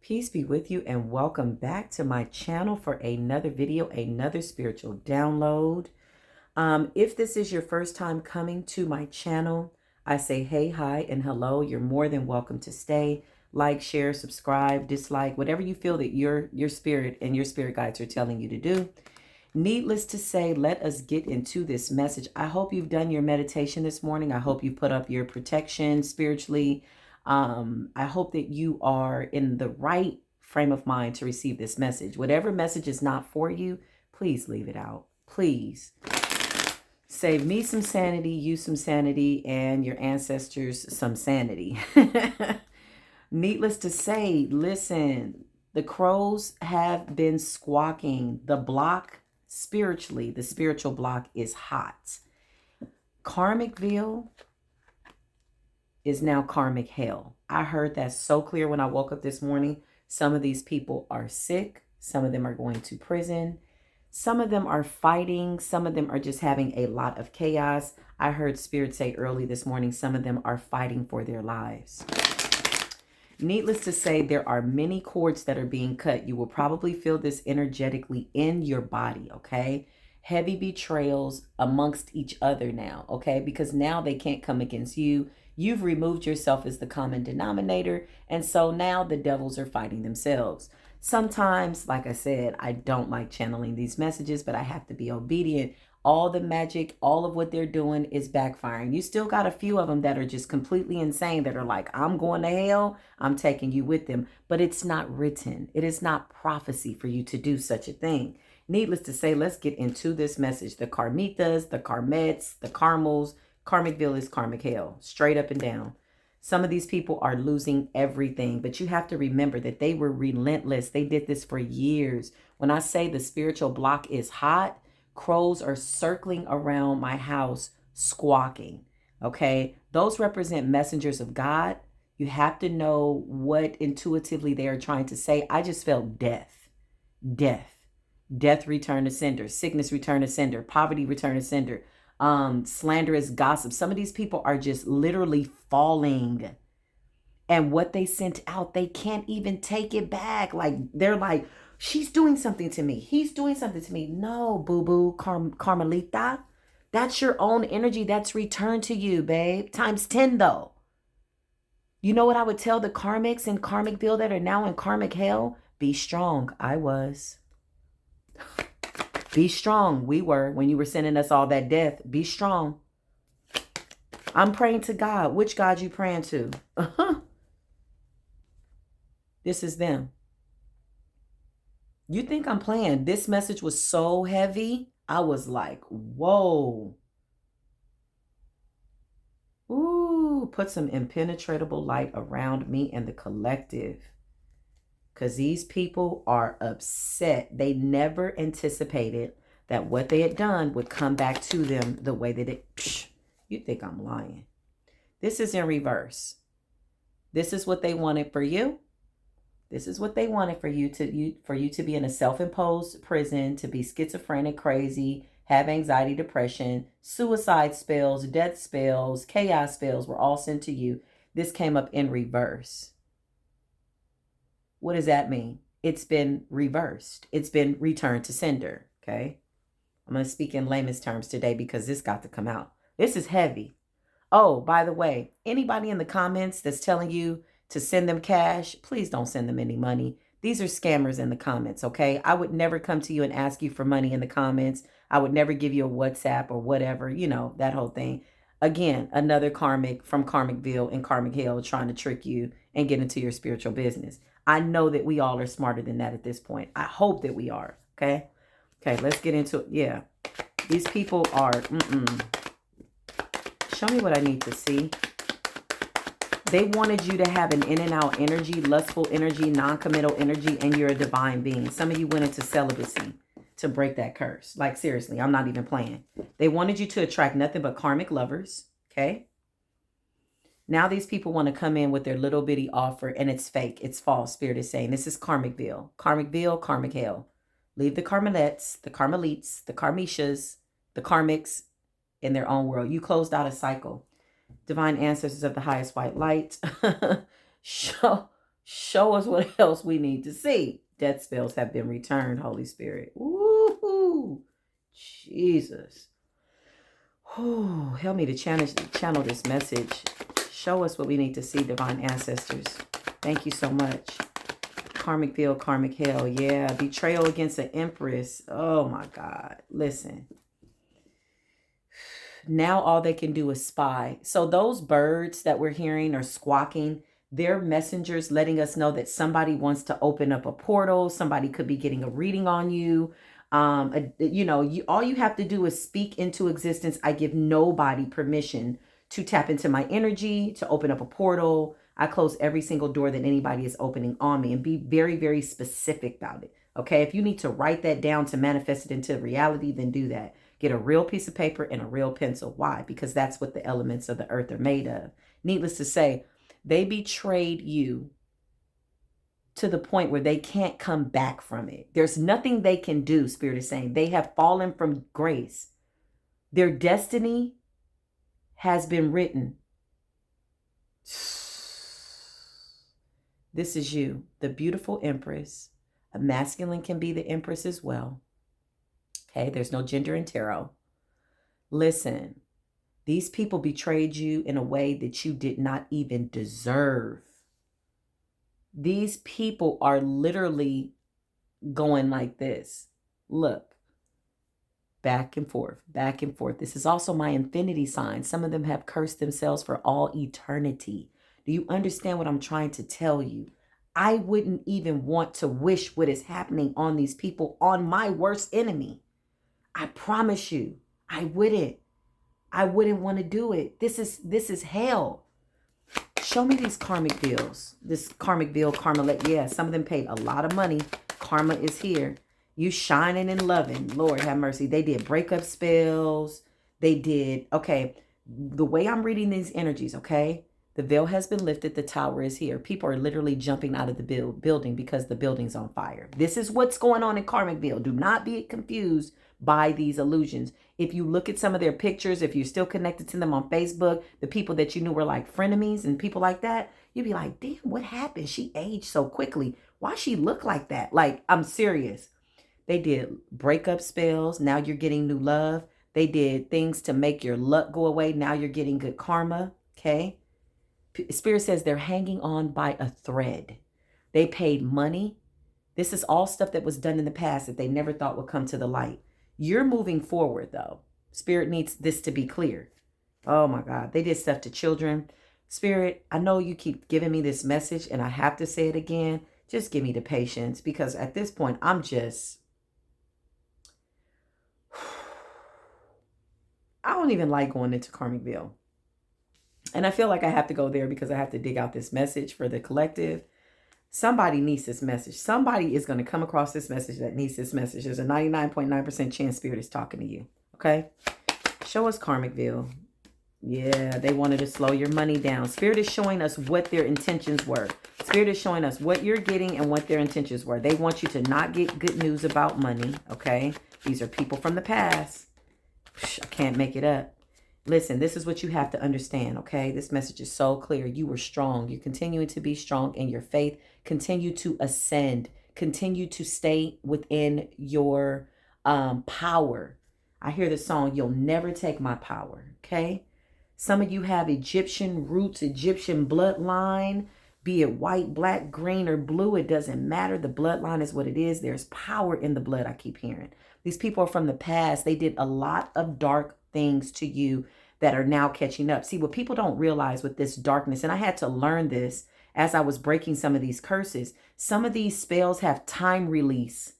Peace be with you and welcome back to my channel for another video, another spiritual download. If this is your first time coming to my channel, I say hey, hi, and hello. You're more than welcome to stay, like, share, subscribe, dislike, whatever you feel that your spirit and your spirit guides are telling you to do. Needless to say, let us get into this message. I hope you've done your meditation this morning. I hope you put up your protection spiritually. I hope that you are in the right frame of mind to receive this message. Whatever message is not for you, please leave it out. Please. Save me some sanity, you some sanity, and your ancestors some sanity. Needless to say, listen, the crows have been squawking. The block spiritually, the spiritual block is hot. Karmicville is now Karmic-Hell. I heard that so clear when I woke up this morning. Some of these people are sick. Some of them are going to prison. Some of them are fighting. Some of them are just having a lot of chaos. I heard Spirit say early this morning, some of them are fighting for their lives. Needless to say, there are many cords that are being cut. You will probably feel this energetically in your body, okay? Heavy betrayals amongst each other now, okay? Because now they can't come against you. You've removed yourself as the common denominator, and so now the devils are fighting themselves. Sometimes, like I said, I don't like channeling these messages, but I have to be obedient. All the magic, all of what they're doing is backfiring. You still got a few of them that are just completely insane, that are like, I'm going to hell, I'm taking you with them. But it's not written. It is not prophecy for you to do such a thing. Needless to say, let's get into this message. The Karmitas, the Karmets, the Karmals, Karmicville is Karmic-Hell, straight up and down. Some of these people are losing everything, but you have to remember that they were relentless. They did this for years. When I say the spiritual block is hot, crows are circling around my house squawking, okay? Those represent messengers of God. You have to know what intuitively they are trying to say. I just felt death, death return to sender, sickness return to sender, poverty return to sender, slanderous gossip. Some of these people are just literally falling. And what they sent out, they can't even take it back. Like, they're like, she's doing something to me. He's doing something to me. No, boo-boo, Carmelita. That's your own energy that's returned to you, babe. Times 10, though. You know what I would tell the Karmics in Karmicville that are now in Karmic-Hell? Be strong. I was. Be strong. We were, when you were sending us all that death. Be strong. I'm praying to God. Which God you praying to? This is them. You think I'm playing? This message was so heavy. I was like, whoa. Ooh, put some impenetrable light around me and the collective. Because these people are upset. They never anticipated that what they had done would come back to them the way that it... Psh, you think I'm lying. This is in reverse. This is what they wanted for you. This is what they wanted for you to be in a self-imposed prison, to be schizophrenic, crazy, have anxiety, depression, suicide spells, death spells, chaos spells were all sent to you. This came up in reverse. What does that mean? It's been reversed. It's been returned to sender, okay? I'm going to speak in layman's terms today because this got to come out. This is heavy. Oh, by the way, anybody in the comments that's telling you to send them cash, please don't send them any money. These are scammers in the comments, okay? I would never come to you and ask you for money in the comments. I would never give you a WhatsApp or whatever, you know, that whole thing. Again, another karmic from Karmicville and Karmic-Hell trying to trick you and get into your spiritual business. I know that we all are smarter than that at this point. I hope that we are, okay? Okay, let's get into it. Yeah, these people are, Show me what I need to see. They wanted you to have an in and out energy, lustful energy, non-committal energy, and you're a divine being. Some of you went into celibacy to break that curse. Like, seriously, I'm not even playing. They wanted you to attract nothing but karmic lovers, okay? Now these people want to come in with their little bitty offer, and it's fake. It's false. Spirit is saying, this is Karmicville. Karmicville, Karmic-Hell. Leave the Carmelettes, the Carmelites, the Karmishas, the Karmics in their own world. You closed out a cycle. Divine ancestors of the highest white light. Show Show us what else we need to see. Death spells have been returned, Holy Spirit. Woo-hoo. Jesus. Ooh, help me to channel this message. Show us what we need to see, divine ancestors. Thank you so much. Karmicville, Karmic-Hell. Yeah, betrayal against an empress. Oh my God. Listen. Now all they can do is spy. So those birds that we're hearing are squawking. They're messengers letting us know that somebody wants to open up a portal. Somebody could be getting a reading on you. All you have to do is speak into existence. I give nobody permission to tap into my energy, to open up a portal. I close every single door that anybody is opening on me, and be very, very specific about it. Okay, if you need to write that down to manifest it into reality, then do that. Get a real piece of paper and a real pencil. Why? Because that's what the elements of the earth are made of. Needless to say, they betrayed you to the point where they can't come back from it. There's nothing they can do, Spirit is saying. They have fallen from grace. Their destiny has been written. This is you, the beautiful empress. A masculine can be the empress as well. Okay, there's no gender in tarot. Listen, these people betrayed you in a way that you did not even deserve. These people are literally going like this. Look, back and forth, back and forth. This is also my infinity sign. Some of them have cursed themselves for all eternity. Do you understand what I'm trying to tell you? I wouldn't even want to wish what is happening on these people on my worst enemy. I promise you, I wouldn't want to do it. This is hell. Show me these karmic bills. This Karmicville, Karma. Yeah, some of them paid a lot of money. Karma is here. You shining and loving. Lord have mercy. They did breakup spells. They did. Okay. The way I'm reading these energies, okay? The veil has been lifted. The tower is here. People are literally jumping out of the building because the building's on fire. This is what's going on in Karmicville. Do not be confused by these illusions. If you look at some of their pictures, if you're still connected to them on Facebook, the people that you knew were like frenemies and people like that, you'd be like, damn, what happened? She aged so quickly. Why she look like that? Like, I'm serious. They did breakup spells. Now you're getting new love. They did things to make your luck go away. Now you're getting good karma. Okay. Spirit says they're hanging on by a thread. They paid money. This is all stuff that was done in the past that they never thought would come to the light. You're moving forward, though. Spirit needs this to be clear. Oh, my God. They did stuff to children. Spirit, I know you keep giving me this message, and I have to say it again. Just give me the patience, because at this point, I'm just... I don't even like going into Karmicville. And I feel like I have to go there because I have to dig out this message for the collective. Somebody needs this message. Somebody is going to come across this message that needs this message. There's a 99.9% chance Spirit is talking to you. Okay? Show us Karmicville. Yeah, they wanted to slow your money down. Spirit is showing us what their intentions were. Spirit is showing us what you're getting and what their intentions were. They want you to not get good news about money. Okay? These are people from the past. I can't make it up. Listen, this is what you have to understand, okay? This message is so clear. You were strong. You're continuing to be strong in your faith. Continue to ascend. Continue to stay within your power. I hear the song, You'll Never Take My Power, okay? Some of you have Egyptian roots, Egyptian bloodline, be it white, black, green, or blue. It doesn't matter. The bloodline is what it is. There's power in the blood, I keep hearing. These people are from the past. They did a lot of dark things to you that are now catching up. See, what people don't realize with this darkness, and I had to learn this as I was breaking some of these curses, some of these spells have time release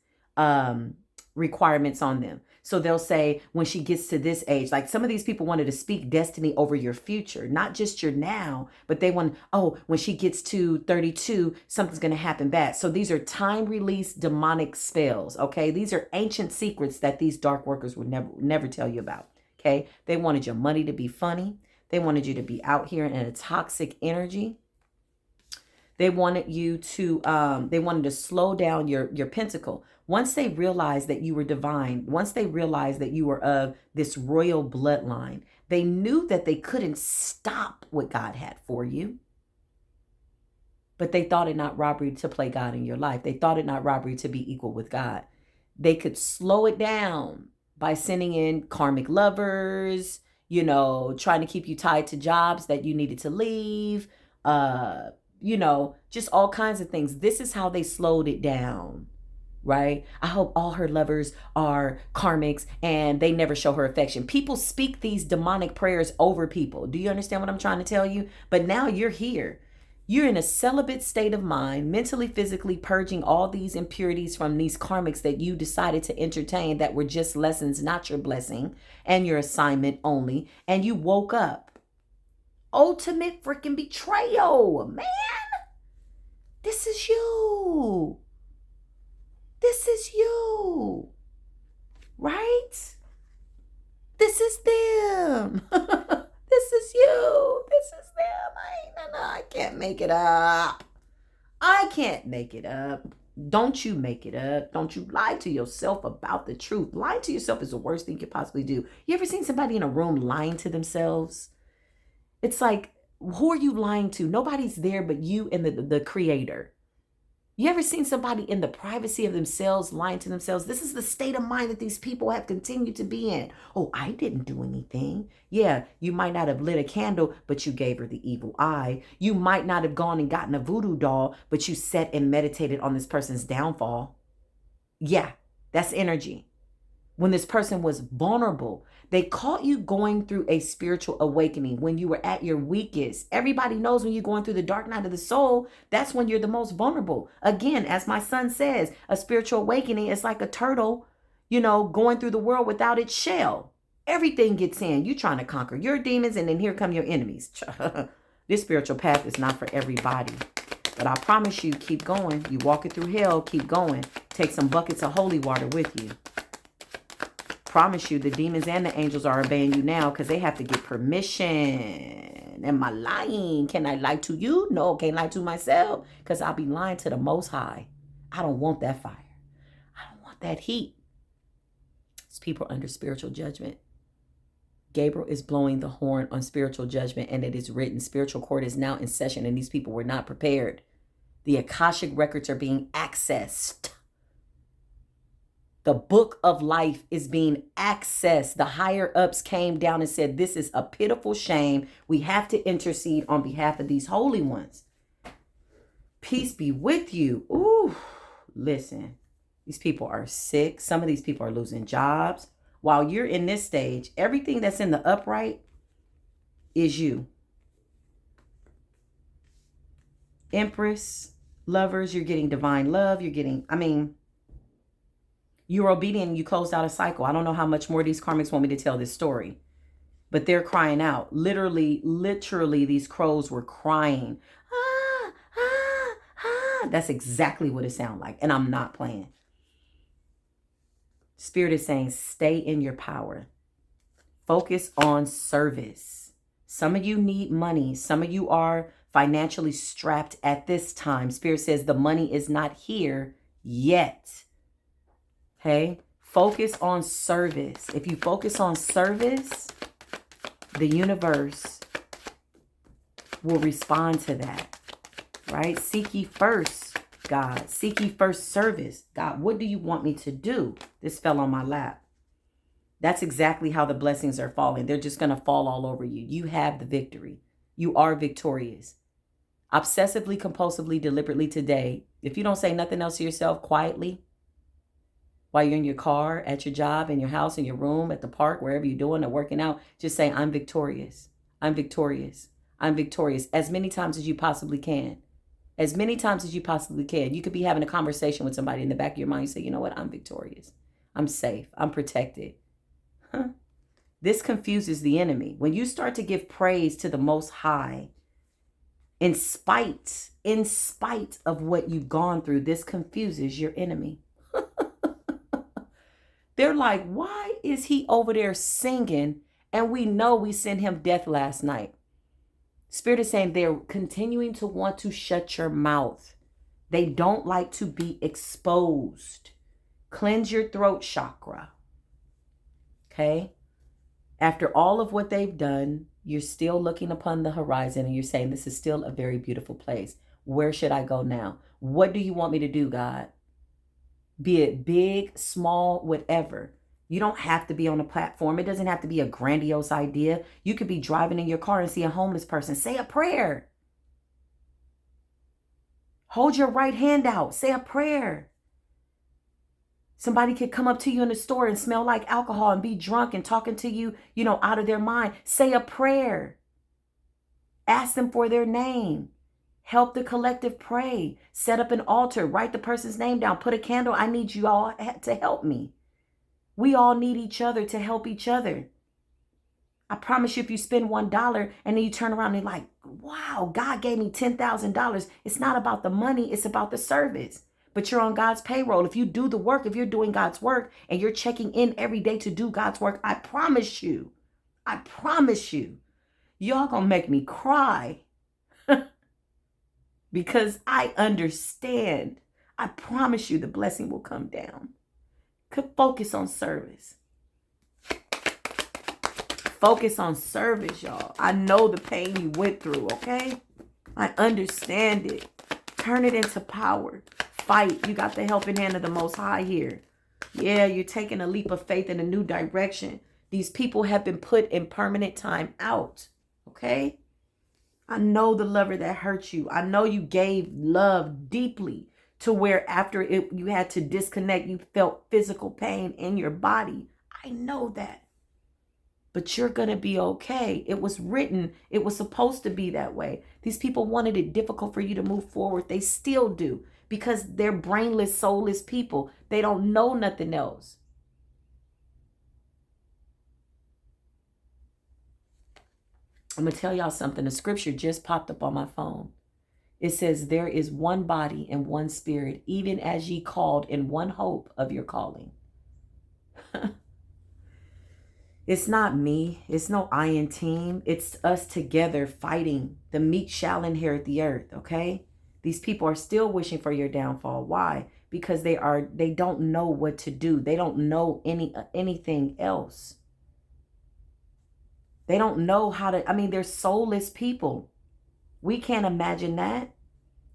requirements on them. So they'll say when she gets to this age, like some of these people wanted to speak destiny over your future, not just your now, but they want, oh, when she gets to 32, something's going to happen bad. So these are time release demonic spells. Okay. These are ancient secrets that these dark workers would never tell you about. Okay. They wanted your money to be funny. They wanted you to be out here in a toxic energy. They wanted you to, they wanted to slow down your pentacle. Once they realized that you were divine, once they realized that you were of this royal bloodline, they knew that they couldn't stop what God had for you, but they thought it not robbery to play God in your life. They thought it not robbery to be equal with God. They could slow it down by sending in karmic lovers, trying to keep you tied to jobs that you needed to leave, just all kinds of things. This is how they slowed it down, right? I hope all her lovers are karmics and they never show her affection. People speak these demonic prayers over people. Do you understand what I'm trying to tell you? But now you're here. You're in a celibate state of mind, mentally, physically purging all these impurities from these karmics that you decided to entertain that were just lessons, not your blessing and your assignment only. And you woke up. Ultimate freaking betrayal, man. This is you. This is you. Right? This is them. This is you. This is them. I can't make it up. I can't make it up. Don't you make it up. Don't you lie to yourself about the truth. Lying to yourself is the worst thing you could possibly do. You ever seen somebody in a room lying to themselves? It's like, who are you lying to? Nobody's there but you and the creator. You ever seen somebody in the privacy of themselves lying to themselves? This is the state of mind that these people have continued to be in. Oh, I didn't do anything. Yeah, you might not have lit a candle, but you gave her the evil eye. You might not have gone and gotten a voodoo doll, but you sat and meditated on this person's downfall. Yeah, that's energy. When this person was vulnerable, they caught you going through a spiritual awakening when you were at your weakest. Everybody knows when you're going through the dark night of the soul, that's when you're the most vulnerable. Again, as my son says, a spiritual awakening is like a turtle, going through the world without its shell. Everything gets in. You're trying to conquer your demons, and then here come your enemies. This spiritual path is not for everybody. But I promise you, keep going. You walking through hell, keep going. Take some buckets of holy water with you. Promise you, the demons and the angels are obeying you now because they have to get permission. Am I lying? Can I lie to you? No, can't lie to myself because I'll be lying to the Most High. I don't want that fire. I don't want that heat. These people are under spiritual judgment. Gabriel is blowing the horn on spiritual judgment, and it is written. Spiritual court is now in session, and these people were not prepared. The Akashic records are being accessed. The book of life is being accessed. The higher ups came down and said, this is a pitiful shame. We have to intercede on behalf of these holy ones. Peace be with you. Ooh, listen, these people are sick. Some of these people are losing jobs. While you're in this stage, everything that's in the upright is you. Empress, lovers, you're getting divine love. You're obedient and you closed out a cycle. I don't know how much more these karmics want me to tell this story, but they're crying out. Literally, these crows were crying. Ah, ah, ah. That's exactly what it sounded like. And I'm not playing. Spirit is saying, stay in your power. Focus on service. Some of you need money. Some of you are financially strapped at this time. Spirit says the money is not here yet. Okay, focus on service. If you focus on service, the universe will respond to that, right? Seek ye first, God. Seek ye first service. God, what do you want me to do? This fell on my lap. That's exactly how the blessings are falling. They're just going to fall all over you. You have the victory. You are victorious. Obsessively, compulsively, deliberately today, if you don't say nothing else to yourself quietly, while you're in your car, at your job, in your house, in your room, at the park, wherever you're doing or working out, just say, I'm victorious. I'm victorious. I'm victorious. As many times as you possibly can. As many times as you possibly can. You could be having a conversation with somebody in the back of your mind. You say, you know what? I'm victorious. I'm safe. I'm protected. This confuses the enemy. When you start to give praise to the Most High, in spite of what you've gone through, this confuses your enemy. They're like, why is he over there singing? And we know we sent him death last night. Spirit is saying they're continuing to want to shut your mouth. They don't like to be exposed. Cleanse your throat chakra. Okay? After all of what they've done, you're still looking upon the horizon and you're saying this is still a very beautiful place. Where should I go now? What do you want me to do, God? Be it big, small, whatever. You don't have to be on a platform. It doesn't have to be a grandiose idea. You could be driving in your car and see a homeless person. Say a prayer. Hold your right hand out. Say a prayer. Somebody could come up to you in the store and smell like alcohol and be drunk and talking to you, out of their mind. Say a prayer. Ask them for their name. Help the collective pray. Set up an altar. Write the person's name down. Put a candle. I need you all to help me. We all need each other to help each other. I promise you, if you spend $1 and then you turn around and like, wow, God gave me $10,000. It's not about the money. It's about the service. But you're on God's payroll. If you do the work, if you're doing God's work and you're checking in every day to do God's work, I promise you, y'all gonna make me cry because I understand. I promise you the blessing will come down. Could focus on service. Focus on service, y'all. I know the pain you went through, okay? I understand it. Turn it into power. Fight. You got the helping hand of the Most High here. Yeah, you're taking a leap of faith in a new direction. These people have been put in permanent time out, okay? I know the lover that hurt you. I know you gave love deeply to where after you had to disconnect, you felt physical pain in your body. I know that. But you're going to be okay. It was written. It was supposed to be that way. These people wanted it difficult for you to move forward. They still do because they're brainless, soulless people. They don't know nothing else. I'm going to tell y'all something. The scripture just popped up on my phone. It says, there is one body and one spirit, even as ye called in one hope of your calling. It's not me. It's no iron team. It's us together fighting. The meek shall inherit the earth, okay? These people are still wishing for your downfall. Why? Because they don't know what to do. They don't know anything else. They don't know how to, they're soulless people. We can't imagine that.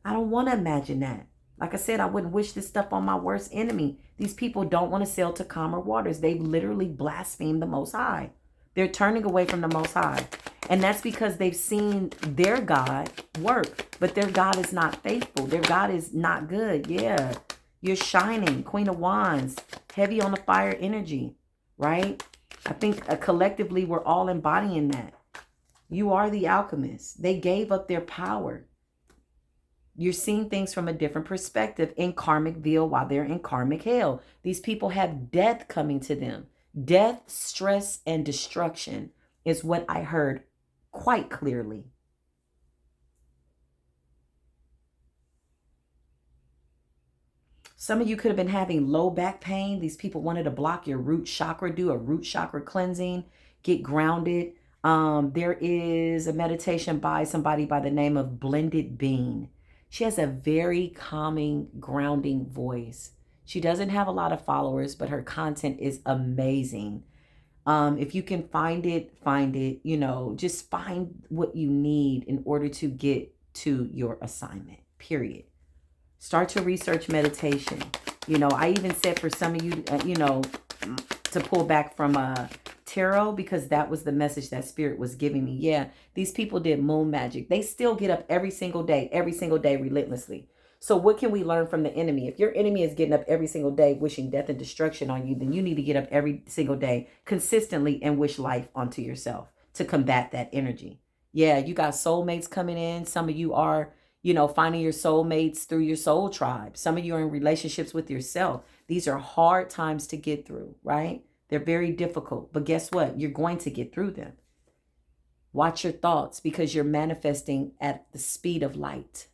I don't want to imagine that. Like I said, I wouldn't wish this stuff on my worst enemy. These people don't want to sail to calmer waters. They've literally blasphemed the Most High. They're turning away from the Most High. And that's because they've seen their God work. But their God is not faithful. Their God is not good. Yeah. You're shining. Queen of Wands. Heavy on the fire energy. Right? I think collectively we're all embodying that. You are the alchemist. They gave up their power. You're seeing things from a different perspective in Karmicville while they're in Karmic-Hell. These people have death coming to them. Death, stress, and destruction is what I heard quite clearly. Some of you could have been having low back pain. These people wanted to block your root chakra, do a root chakra cleansing, get grounded. There is a meditation by somebody by the name of Blended Bean. She has a very calming, grounding voice. She doesn't have a lot of followers, but her content is amazing. If you can find it, just find what you need in order to get to your assignment, period. Start to research meditation. I even said for some of you, to pull back from tarot because that was the message that spirit was giving me. Yeah, these people did moon magic. They still get up every single day relentlessly. So what can we learn from the enemy? If your enemy is getting up every single day wishing death and destruction on you, then you need to get up every single day consistently and wish life onto yourself to combat that energy. Yeah, you got soulmates coming in. Some of you are, finding your soulmates through your soul tribe. Some of you are in relationships with yourself. These are hard times to get through, right? They're very difficult, but guess what? You're going to get through them. Watch your thoughts because you're manifesting at the speed of light.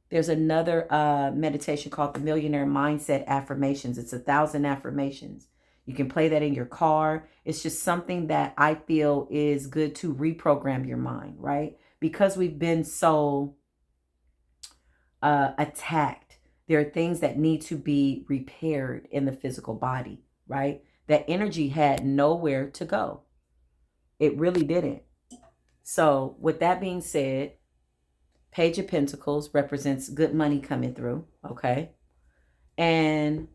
There's another meditation called the Millionaire Mindset Affirmations. It's 1,000 affirmations. You can play that in your car. It's just something that I feel is good to reprogram your mind, right? Because we've been so attacked. There are things that need to be repaired in the physical body, right? That energy had nowhere to go. It really didn't. So with that being said, Page of Pentacles represents good money coming through. Okay. And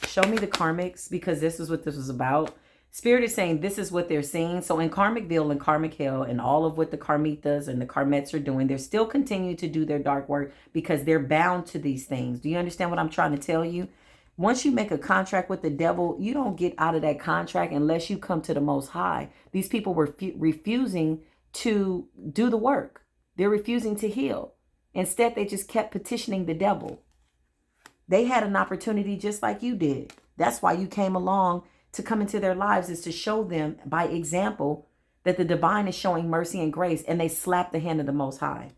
show me the karmics, because this is what this was about. Spirit is saying this is what they're seeing. So in Karmicville and Karmic-Hell and all of what the Karmitas and the Karmets are doing, they're still continuing to do their dark work because they're bound to these things. Do you understand what I'm trying to tell you? Once you make a contract with the devil, you don't get out of that contract unless you come to the Most High. These people were refusing to do the work. They're refusing to heal. Instead, they just kept petitioning the devil. They had an opportunity just like you did. That's why you came along to come into their lives, is to show them by example that the divine is showing mercy and grace, and they slapped the hand of the Most High.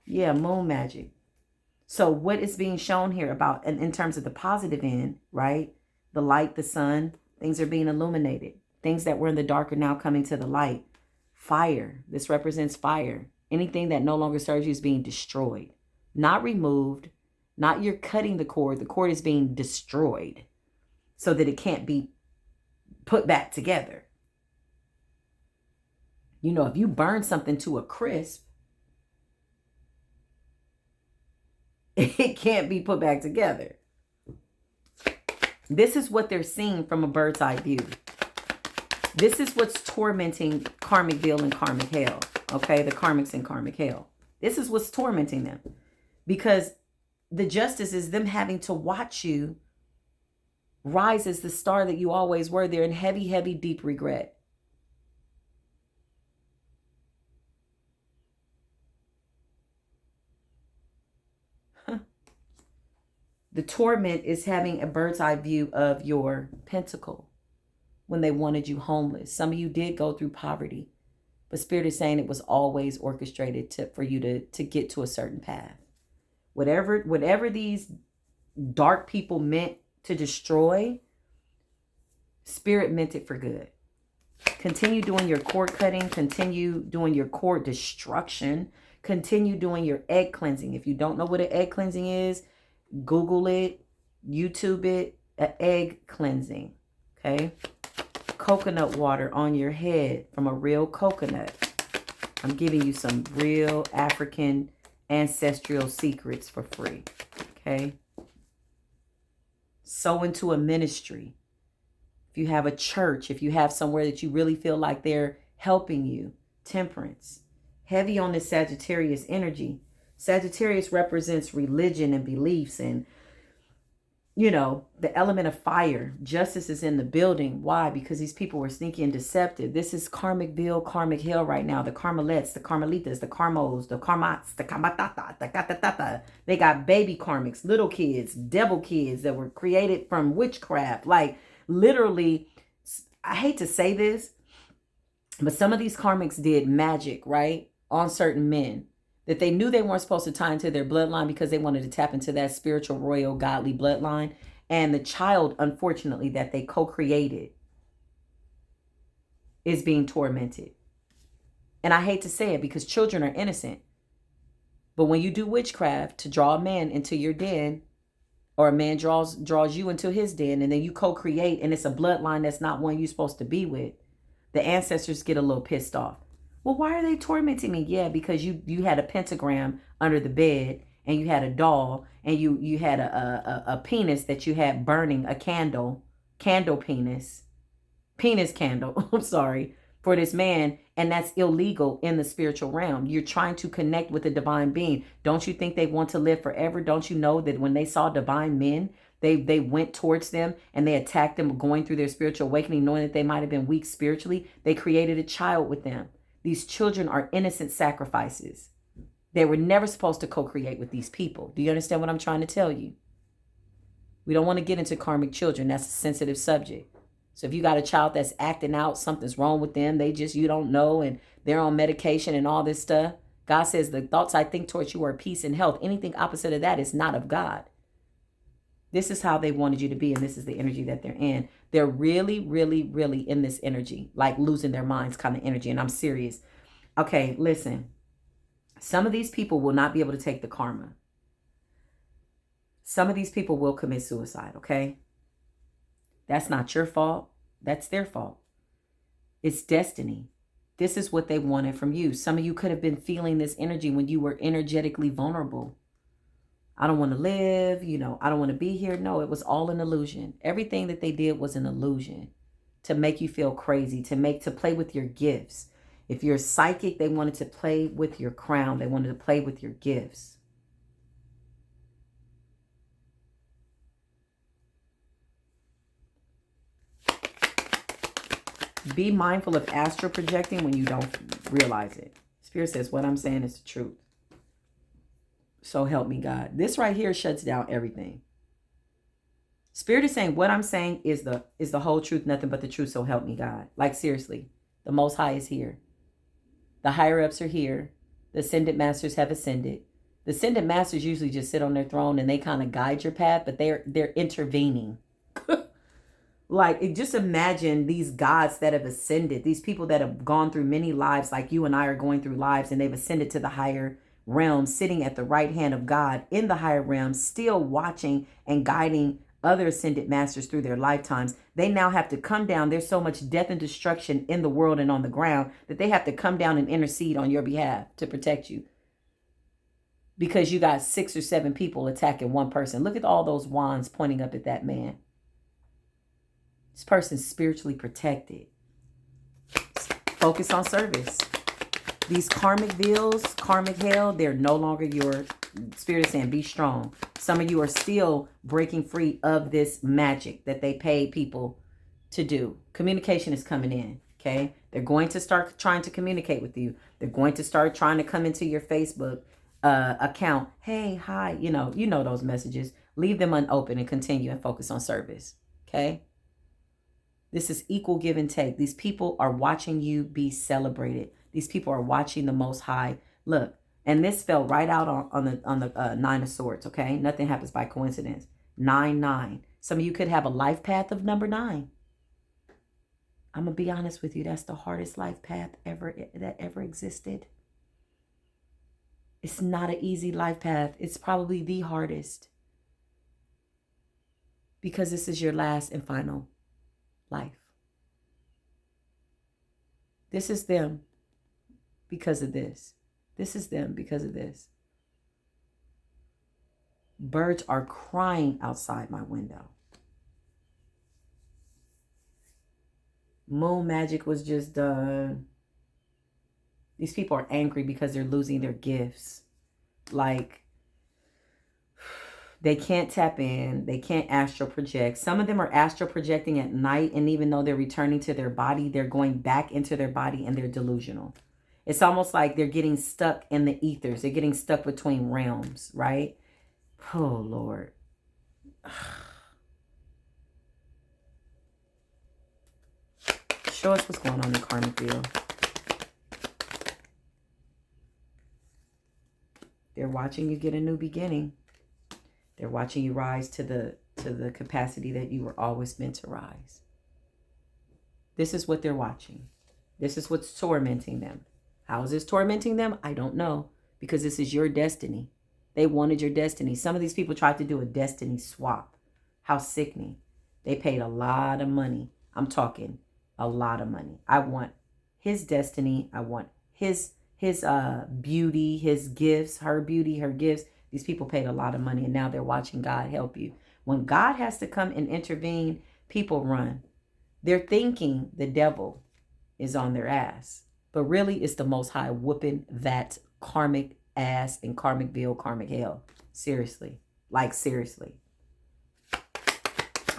Yeah, moon magic. So what is being shown here about, in terms of the positive end, right? The light, the sun, things are being illuminated. Things that were in the dark are now coming to the light. Fire. This represents fire. Anything that no longer serves you is being destroyed. Not removed. Not you're cutting the cord. The cord is being destroyed so that it can't be put back together. You know, if you burn something to a crisp, it can't be put back together. This is what they're seeing from a bird's eye view. This is what's tormenting Karmicville and Karmic-Hell. Okay, the Karmics and Karmic-Hell. This is what's tormenting them. Because the justice is them having to watch you rise as the star that you always were. They're in heavy, heavy, deep regret. The torment is having a bird's eye view of your pentacle when they wanted you homeless. Some of you did go through poverty, but Spirit is saying it was always orchestrated for you to get to a certain path. Whatever these dark people meant to destroy, Spirit meant it for good. Continue doing your cord cutting. Continue doing your cord destruction. Continue doing your egg cleansing. If you don't know what an egg cleansing is, Google it, YouTube it, an egg cleansing. Okay? Coconut water on your head from a real coconut. I'm giving you some real African ancestral secrets for free. Okay? Sow into a ministry. If you have a church, if you have somewhere that you really feel like they're helping you. Temperance. Heavy on this Sagittarius energy. Sagittarius represents religion and beliefs and, you know, the element of fire. Justice is in the building. Why? Because these people were sneaky and deceptive. This is Karmicville, Karmic-Hell right now. The Carmelites, the Carmelitas, the Carmos, the Karmats, the Karmatata, the Katatata. They got baby Karmics, little kids, devil kids that were created from witchcraft. Like, literally, I hate to say this, but some of these Karmics did magic, right, on certain men that they knew they weren't supposed to tie into their bloodline because they wanted to tap into that spiritual, royal, godly bloodline. And the child, unfortunately, that they co-created is being tormented. And I hate to say it because children are innocent. But when you do witchcraft to draw a man into your den, or a man draws you into his den, and then you co-create, and it's a bloodline that's not one you're supposed to be with, the ancestors get a little pissed off. Well, why are they tormenting me? Yeah, because you had a pentagram under the bed, and you had a doll, and you had a penis that you had burning, a candle penis candle, I'm sorry, for this man, and that's illegal in the spiritual realm. You're trying to connect with a divine being. Don't you think they want to live forever? Don't you know that when they saw divine men, they went towards them and they attacked them going through their spiritual awakening, knowing that they might have been weak spiritually? They created a child with them. These children are innocent sacrifices. They were never supposed to co-create with these people. Do you understand what I'm trying to tell you? We don't want to get into karmic children. That's a sensitive subject. So if you got a child that's acting out, something's wrong with them, you don't know, and they're on medication and all this stuff. God says the thoughts I think towards you are peace and health. Anything opposite of that is not of God. This is how they wanted you to be, and this is the energy that they're in. They're really, really, really in this energy, like losing their minds kind of energy, and I'm serious. Okay, listen. Some of these people will not be able to take the karma. Some of these people will commit suicide, okay? That's not your fault. That's their fault. It's destiny. This is what they wanted from you. Some of you could have been feeling this energy when you were energetically vulnerable. I don't want to live, I don't want to be here. No, it was all an illusion. Everything that they did was an illusion to make you feel crazy, to play with your gifts. If you're psychic, they wanted to play with your crown. They wanted to play with your gifts. Be mindful of astral projecting when you don't realize it. Spirit says, what I'm saying is the truth. So help me God. This right here shuts down everything. Spirit is saying, what I'm saying is the whole truth, nothing but the truth. So help me God. Like seriously, the Most High is here. The higher ups are here. The ascended masters have ascended. The ascended masters usually just sit on their throne and they kind of guide your path, but they're intervening. Like, just imagine these gods that have ascended, these people that have gone through many lives like you and I are going through lives, and they've ascended to the higher realm, sitting at the right hand of God in the higher realm, still watching and guiding other ascended masters through their lifetimes. They now have to come down. There's so much death and destruction in the world and on the ground that they have to come down and intercede on your behalf to protect you. Because you got 6 or 7 people attacking one person. Look at all those wands pointing up at that man. This person's spiritually protected. Focus on service. These Karmicvilles, Karmic-Hell, they're no longer your. Spirit is saying, be strong. Some of you are still breaking free of this magic that they paid people to do. Communication is coming in, okay? They're going to start trying to communicate with you. They're going to start trying to come into your Facebook account. Hey, hi, you know those messages. Leave them unopened and continue and focus on service, okay? This is equal give and take. These people are watching you be celebrated. These people are watching the Most High. Look, and this fell right out on the 9 of Swords, okay? Nothing happens by coincidence. 9-9. Some of you could have a life path of number 9. I'm going to be honest with you. That's the hardest life path that ever existed. It's not an easy life path. It's probably the hardest. Because this is your last and final life. This is them because of this. This is them because of this. Birds are crying outside my window. Moon magic was just done. These people are angry because they're losing their gifts. Like, they can't tap in. They can't astral project. Some of them are astral projecting at night, and even though they're returning to their body, they're going back into their body and they're delusional. It's almost like they're getting stuck in the ethers. They're getting stuck between realms, right? Oh, Lord. Show us what's going on in Karmicville. They're watching you get a new beginning. They're watching you rise to the capacity that you were always meant to rise. This is what they're watching. This is what's tormenting them. How is this tormenting them? I don't know. Because this is your destiny. They wanted your destiny. Some of these people tried to do a destiny swap. How sickening. They paid a lot of money. I'm talking a lot of money. I want his destiny. I want his beauty, his gifts, her beauty, her gifts. These people paid a lot of money, and now they're watching God help you. When God has to come and intervene, people run. They're thinking the devil is on their ass, but really it's the Most High whooping that karmic ass in Karmicville, Karmic-Hell. Seriously. Like, seriously.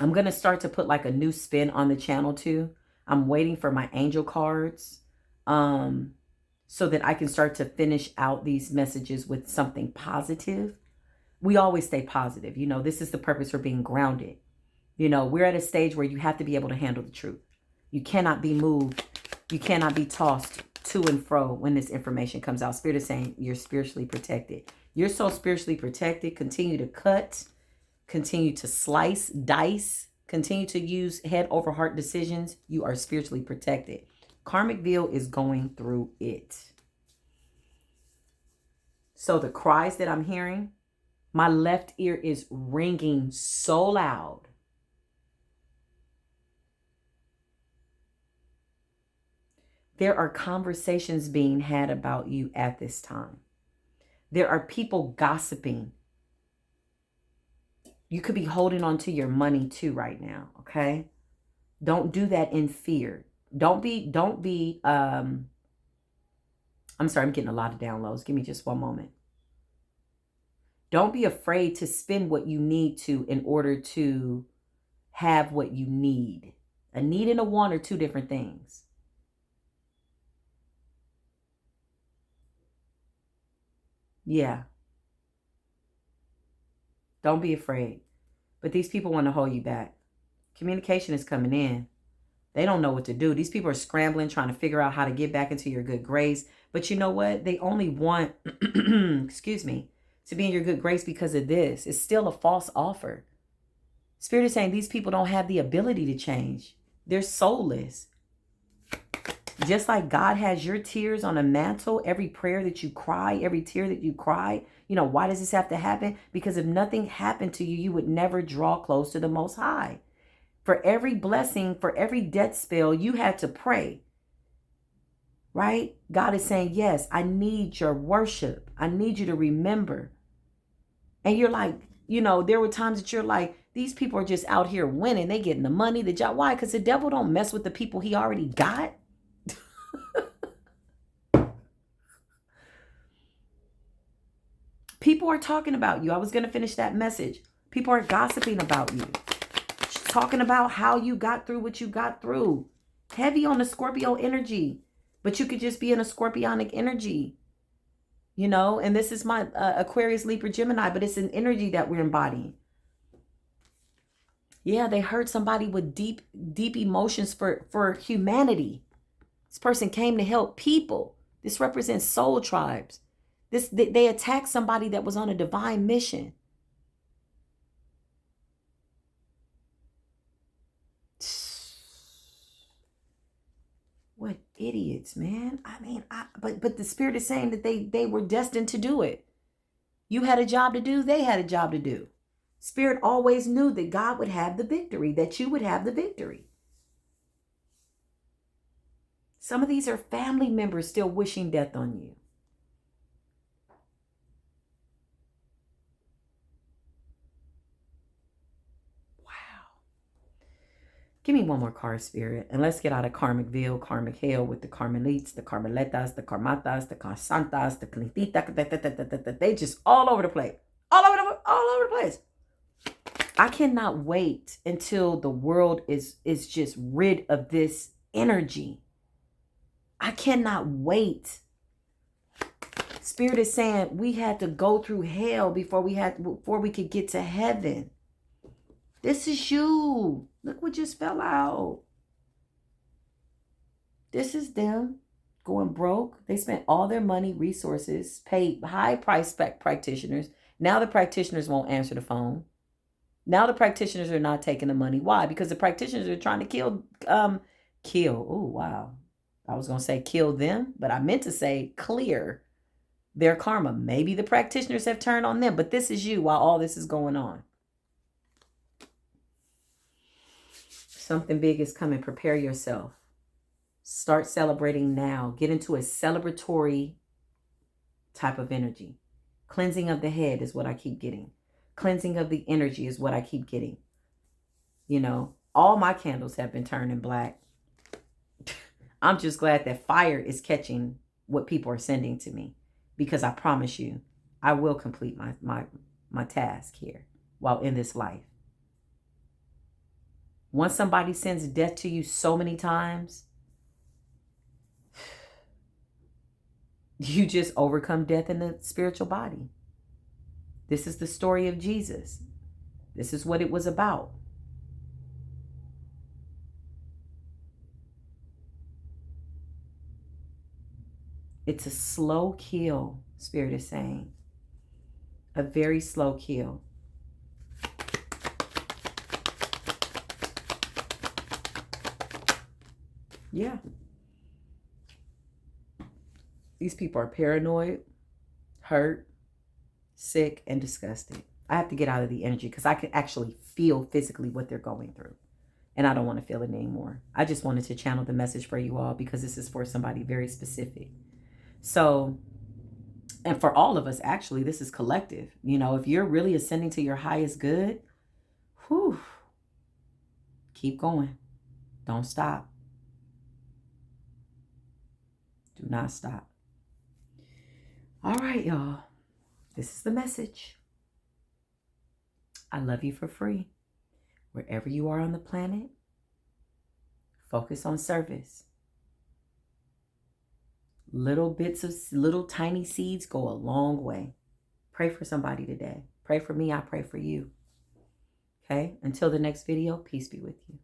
I'm going to start to put like a new spin on the channel too. I'm waiting for my angel cards so that I can start to finish out these messages with something positive. We always stay positive. You know, this is the purpose for being grounded. You know, we're at a stage where you have to be able to handle the truth. You cannot be moved. You cannot be tossed to and fro when this information comes out. Spirit is saying you're spiritually protected. You're so spiritually protected. Continue to cut. Continue to slice, dice. Continue to use head over heart decisions. You are spiritually protected. Karmicville is going through it. So the cries that I'm hearing, my left ear is ringing so loud. There are conversations being had about you at this time. There are people gossiping. You could be holding on to your money too right now, okay? Don't do that in fear. Don't be, I'm sorry, I'm getting a lot of downloads. Give me just one moment. Don't be afraid to spend what you need to in order to have what you need. A need and a want are two different things. Yeah. Don't be afraid. But these people want to hold you back. Communication is coming in. They don't know what to do. These people are scrambling, trying to figure out how to get back into your good grace. But you know what? They only want, excuse me, to be in your good grace because of this. It's still a false offer. Spirit is saying these people don't have the ability to change. They're soulless. Just like God has your tears on a mantle, every prayer that you cry, every tear that you cry, you know, why does this have to happen? Because if nothing happened to you, you would never draw close to the Most High. For every blessing, for every death spell, you had to pray. Right? God is saying, yes, I need your worship. I need you to remember. And you're like, you know, there were times that you're like, these people are just out here winning. They getting the money, the job. Why? Because the devil don't mess with the people he already got. People are talking about you. I was going to finish that message. People are gossiping about you. Talking about how you got through what you got through. Heavy on the Scorpio energy. But you could just be in a Scorpionic energy. You know, and this is my Aquarius, Libra, Gemini, but it's an energy that we're embodying. Yeah, they hurt somebody with deep emotions for humanity. This person came to help people. This represents soul tribes. They attacked somebody that was on a divine mission. What idiots, man. I mean, but the Spirit is saying that they were destined to do it. You had a job to do. They had a job to do. Spirit always knew that God would have the victory, that you would have the victory. Some of these are family members still wishing death on you. Give me one more card, Spirit, and let's get out of Karmicville, Karmic-Hell with the Carmelites, the Carmeletas, the Karmatas, the Consantas, the Clintita. They just all over the place. All over the place. I cannot wait until the world is just rid of this energy. I cannot wait. Spirit is saying we had to go through hell before we could get to heaven. This is you. Look what just fell out. This is them going broke. They spent all their money, resources, paid high price spec practitioners. Now the practitioners won't answer the phone. Now the practitioners are not taking the money. Why? Because the practitioners are trying to kill. Oh, wow. I was going to say kill them, but I meant to say clear their karma. Maybe the practitioners have turned on them, but this is you while all this is going on. Something big is coming. Prepare yourself. Start celebrating now. Get into a celebratory type of energy. Cleansing of the head is what I keep getting. Cleansing of the energy is what I keep getting. You know, all my candles have been turning black. I'm just glad that fire is catching what people are sending to me, because I promise you, I will complete my task here while in this life. Once somebody sends death to you so many times, you just overcome death in the spiritual body. This is the story of Jesus. This is what it was about. It's a slow kill, Spirit is saying. A very slow kill. Yeah. These people are paranoid, hurt, sick, and disgusted. I have to get out of the energy because I can actually feel physically what they're going through. And I don't want to feel it anymore. I just wanted to channel the message for you all because this is for somebody very specific. So, and for all of us, actually, this is collective. You know, if you're really ascending to your highest good, whew, keep going. Don't stop. Do not stop. All right, y'all. This is the message. I love you for free. Wherever you are on the planet, focus on service. Little bits of little tiny seeds go a long way. Pray for somebody today. Pray for me. I pray for you. Okay? Until the next video, peace be with you.